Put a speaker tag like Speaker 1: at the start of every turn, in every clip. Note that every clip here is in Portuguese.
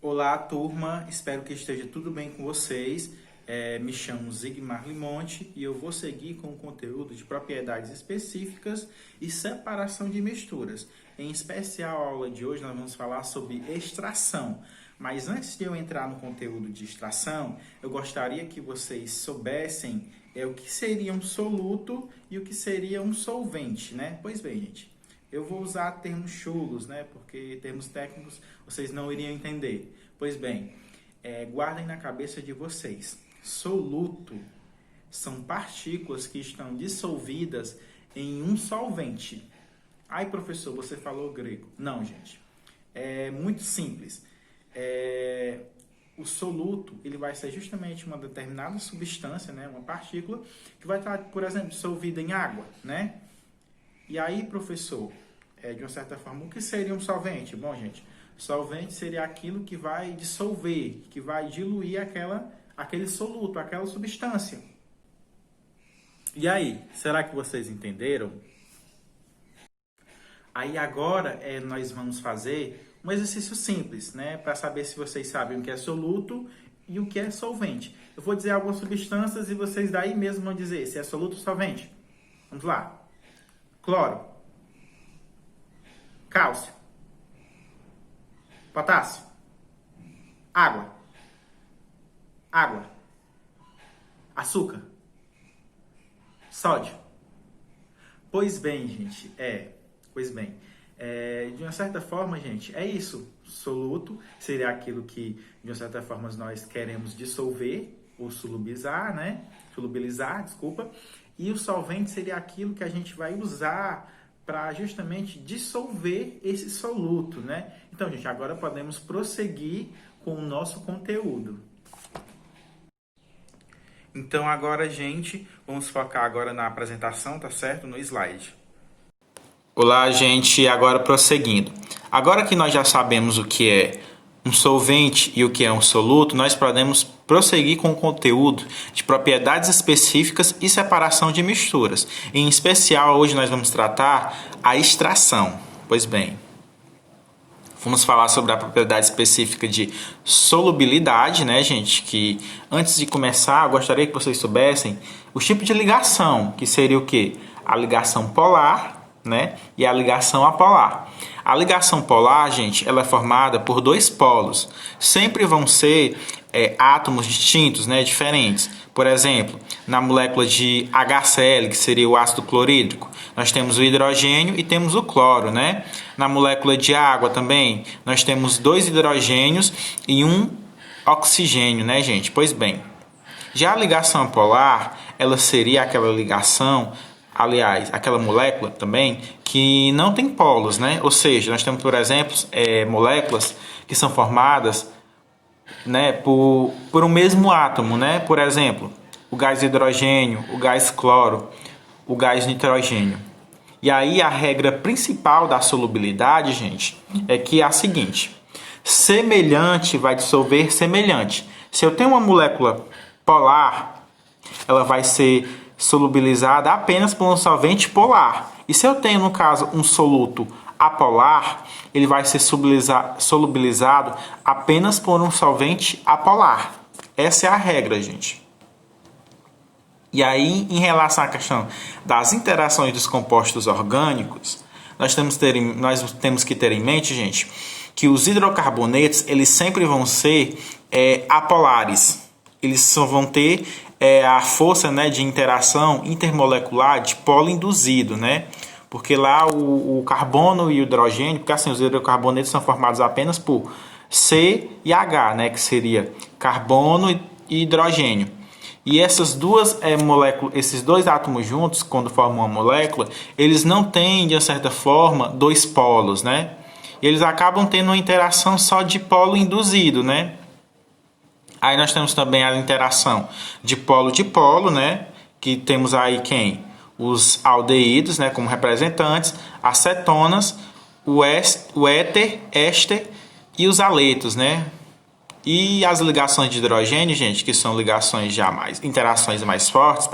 Speaker 1: Olá, turma. Espero que esteja tudo bem com vocês. Me chamo Zigmar Limonte e eu vou seguir com o conteúdo de propriedades específicas e separação de misturas. Em especial, a aula de hoje nós vamos falar sobre extração. Mas antes de eu entrar no conteúdo de extração, eu gostaria que vocês soubessem o que seria um soluto e o que seria um solvente, né? Pois bem, gente. Eu vou usar termos chulos, né? Porque termos técnicos vocês não iriam entender. Pois bem, guardem na cabeça de vocês. Soluto são partículas que estão dissolvidas em um solvente. Ai, professor, você falou grego. Não, gente. É muito simples. O soluto ele vai ser justamente uma determinada substância, né? Uma partícula que vai estar, por exemplo, dissolvida em água, né? E aí, professor, de uma certa forma, o que seria um solvente? Bom, gente, solvente seria aquilo que vai dissolver, que vai diluir aquele soluto, aquela substância. E aí, será que vocês entenderam? Aí agora nós vamos fazer um exercício simples, né? Para saber se vocês sabem o que é soluto e o que é solvente. Eu vou dizer algumas substâncias e vocês daí mesmo vão dizer se é soluto ou solvente. Vamos lá. Cloro, cálcio, potássio, água, açúcar, sódio. Pois bem, gente, de uma certa forma, gente, é isso. Soluto seria aquilo que, de uma certa forma, nós queremos dissolver ou solubilizar, né? Solubilizar, desculpa. E o solvente seria aquilo que a gente vai usar para justamente dissolver esse soluto, né? Então, gente, agora podemos prosseguir com o nosso conteúdo. Então, agora, gente, vamos focar agora na apresentação, tá certo? No slide. Olá, gente, agora prosseguindo. Agora que nós já sabemos o que é um solvente e o que é um soluto, nós podemos prosseguir com o conteúdo de propriedades específicas e separação de misturas. Em especial, hoje nós vamos tratar a extração. Pois bem, vamos falar sobre a propriedade específica de solubilidade, né, gente? Que antes de começar, eu gostaria que vocês soubessem os tipos de ligação, que seria o quê? A ligação polar, né? E a ligação apolar. A ligação polar, gente, ela é formada por dois polos. Sempre vão ser átomos distintos, né? Diferentes. Por exemplo, na molécula de HCl, que seria o ácido clorídrico, nós temos o hidrogênio e temos o cloro, né? Na molécula de água também, nós temos dois hidrogênios e um oxigênio, né, gente? Pois bem, já a ligação polar, ela seria aquela ligação, aliás, aquela molécula também que não tem polos, né? Ou seja, nós temos, por exemplo, moléculas que são formadas, né, por um mesmo átomo, né? Por exemplo, o gás hidrogênio, o gás cloro, o gás nitrogênio. E aí a regra principal da solubilidade, gente, é que é a seguinte: semelhante vai dissolver semelhante. Se eu tenho uma molécula polar, ela vai ser solubilizada apenas por um solvente polar. E se eu tenho, no caso, um soluto apolar, ele vai ser solubilizado apenas por um solvente apolar. Essa é a regra, gente. E aí, em relação à questão das interações dos compostos orgânicos, nós temos que ter em mente, gente, que os hidrocarbonetos eles sempre vão ser apolares. Eles só vão ter a força, né, de interação intermolecular de polo induzido, né? Porque lá o carbono e o hidrogênio, porque assim, os hidrocarbonetos são formados apenas por C e H, né, que seria carbono e hidrogênio. E essas duas moléculas, esses dois átomos juntos, quando formam uma molécula, eles não têm, de certa forma, dois polos, né? Eles acabam tendo uma interação só de polo induzido, né? Aí nós temos também a interação de polo, né? Que temos aí quem? Os aldeídos, né? Como representantes, as cetonas, o éter, éster e os aletos, né? E as ligações de hidrogênio, gente, que são interações mais fortes,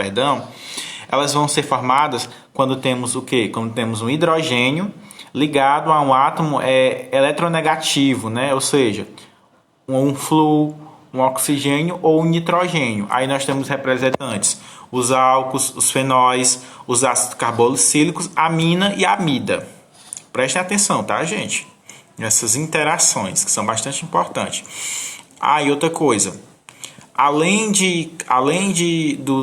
Speaker 1: elas vão ser formadas quando temos o quê? Quando temos um hidrogênio ligado a um átomo eletronegativo, né? Ou seja, um flúor, um oxigênio ou um nitrogênio. Aí nós temos representantes, os álcools, os fenóis, os ácidos carboxílicos, amina e amida. Prestem atenção, tá, gente? Nessas interações, que são bastante importantes. E outra coisa.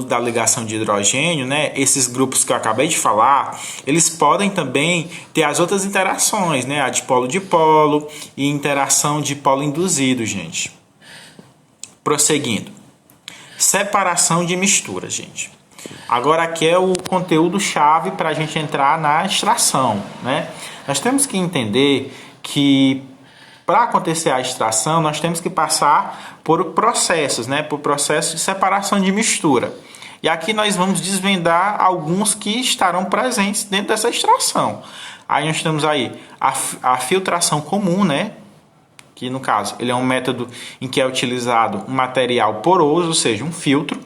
Speaker 1: Da ligação de hidrogênio, né, esses grupos que eu acabei de falar, eles podem também ter as outras interações, né, a dipolo e interação de polo induzido, gente. Prosseguindo. Separação de misturas, gente. Agora aqui é o conteúdo chave para a gente entrar na extração, né? Nós temos que entender que para acontecer a extração, nós temos que passar por processos, né? Por processo de separação de mistura. E aqui nós vamos desvendar alguns que estarão presentes dentro dessa extração. Aí nós temos aí a filtração comum, né? Que no caso ele é um método em que é utilizado um material poroso, ou seja, um filtro,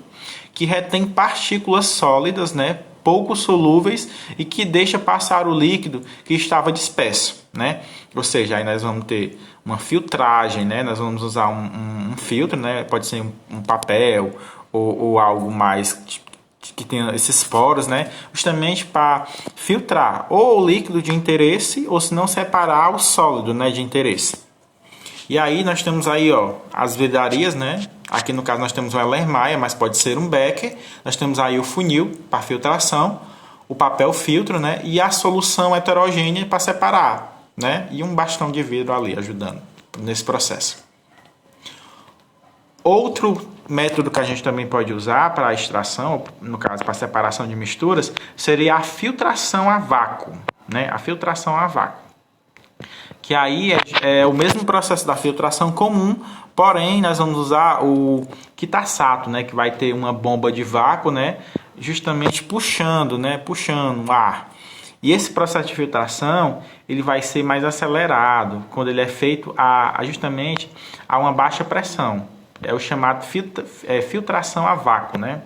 Speaker 1: que retém partículas sólidas, né? Pouco solúveis e que deixa passar o líquido que estava disperso, né? Ou seja, aí nós vamos ter uma filtragem, né? Nós vamos usar um filtro, né? Pode ser um papel ou algo mais que tenha esses poros, né? Justamente para filtrar ou o líquido de interesse ou se não separar o sólido, né? De interesse. E aí nós temos aí, ó, as vidrarias, né? Aqui no caso nós temos um Erlenmeyer, mas pode ser um Becker. Nós temos aí o funil para filtração, o papel filtro, né? E a solução heterogênea para separar, né? E um bastão de vidro ali ajudando nesse processo. Outro método que a gente também pode usar para a extração, no caso para a separação de misturas, seria a filtração a vácuo, né? A filtração a vácuo. Que aí é o mesmo processo da filtração comum, porém nós vamos usar o Kitasato, né, que vai ter uma bomba de vácuo, né, justamente puxando, né, puxando o ar. E esse processo de filtração ele vai ser mais acelerado quando ele é feito justamente a uma baixa pressão. É o chamado filtração a vácuo, né?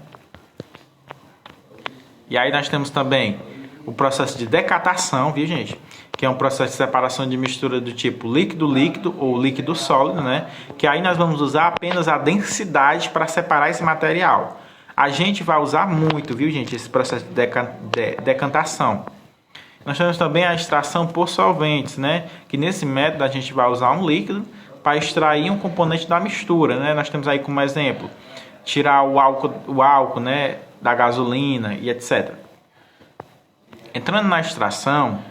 Speaker 1: E aí nós temos também o processo de decatação, viu, gente? Que é um processo de separação de mistura do tipo líquido-líquido ou líquido-sólido, né? Que aí nós vamos usar apenas a densidade para separar esse material. A gente vai usar muito, viu, gente, esse processo de decantação. Nós temos também a extração por solventes, né? Que nesse método a gente vai usar um líquido para extrair um componente da mistura, né? Nós temos aí como exemplo, tirar o álcool, né, da gasolina e etc. Entrando na extração,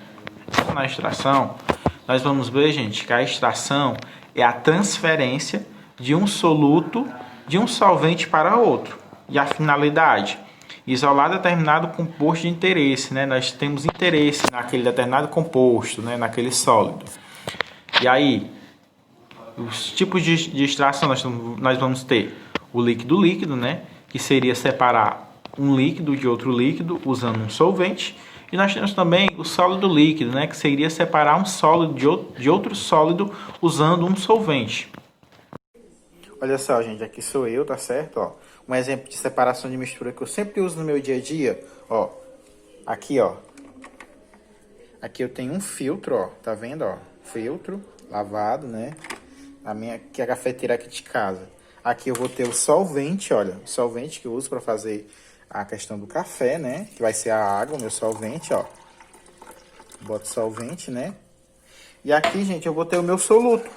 Speaker 1: nós vamos ver, gente, que a extração é a transferência de um soluto de um solvente para outro. E a finalidade? Isolar determinado composto de interesse, né? Nós temos interesse naquele determinado composto, né? Naquele sólido. E aí, os tipos de extração nós vamos ter o líquido-líquido, né? Que seria separar um líquido de outro líquido usando um solvente. E nós temos também o sólido líquido, né, que seria separar um sólido de outro sólido usando um solvente. Olha só, gente, aqui sou eu, tá certo? Ó, um exemplo de separação de mistura que eu sempre uso no meu dia a dia. Ó, aqui, ó. Aqui eu tenho um filtro, ó, tá vendo? Ó, filtro lavado, né? Que é a cafeteira aqui de casa. Aqui eu vou ter o solvente, olha, o solvente que eu uso para fazer a questão do café, né? Que vai ser a água, o meu solvente, ó. Boto solvente, né? E aqui, gente, eu vou ter o meu soluto.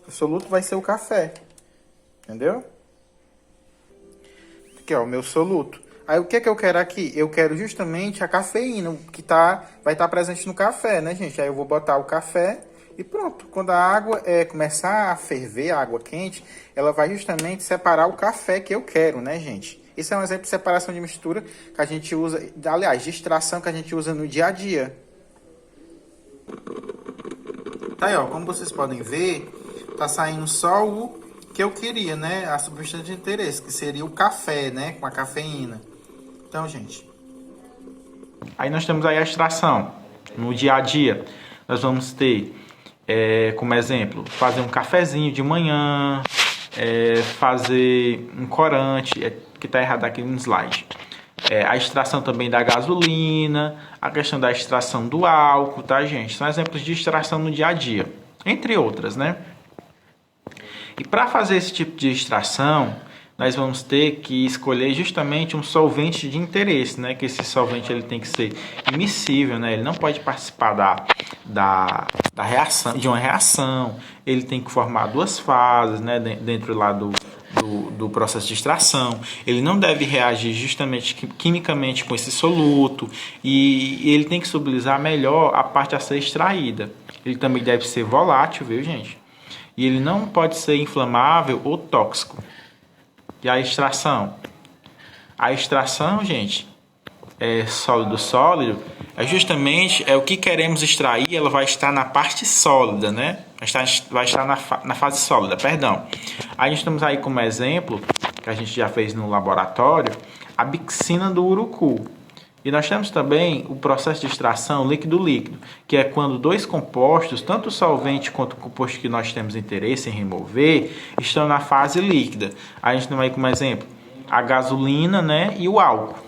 Speaker 1: O soluto vai ser o café. Entendeu? Aqui, ó, o meu soluto. Aí, o que é que eu quero aqui? Eu quero justamente a cafeína, que vai estar presente no café, né, gente? Aí eu vou botar o café e pronto. Quando a água começar a ferver, a água quente, ela vai justamente separar o café que eu quero, né, gente? Esse é um exemplo de separação de mistura que a gente usa, aliás, de extração que a gente usa no dia a dia. Tá aí, ó, como vocês podem ver, tá saindo só o que eu queria, né? A substância de interesse, que seria o café, né? Com a cafeína. Então, gente. Aí nós temos aí a extração. No dia a dia, nós vamos ter, como exemplo, fazer um cafezinho de manhã, fazer um corante, que está errado aqui no slide. A extração também da gasolina, a questão da extração do álcool, tá, gente? São exemplos de extração no dia a dia, entre outras, né? E para fazer esse tipo de extração, nós vamos ter que escolher justamente um solvente de interesse, né? Que esse solvente ele tem que ser immiscível, né? Ele não pode participar da reação, de uma reação. Ele tem que formar duas fases, né? Dentro lá do processo de extração. Ele não deve reagir justamente quimicamente com esse soluto e ele tem que solubilizar melhor a parte a ser extraída. Ele também deve ser volátil, viu, gente? E ele não pode ser inflamável ou tóxico. E a extração? A extração, gente, é sólido-sólido, é justamente o que queremos extrair, ela vai estar na parte sólida, né? Vai estar na fase sólida, perdão. A gente estamos aí como exemplo, que a gente já fez no laboratório, a bixina do urucu. E nós temos também o processo de extração líquido-líquido, que é quando dois compostos, tanto o solvente quanto o composto que nós temos interesse em remover, estão na fase líquida. A gente tem aí como exemplo a gasolina, né, e o álcool.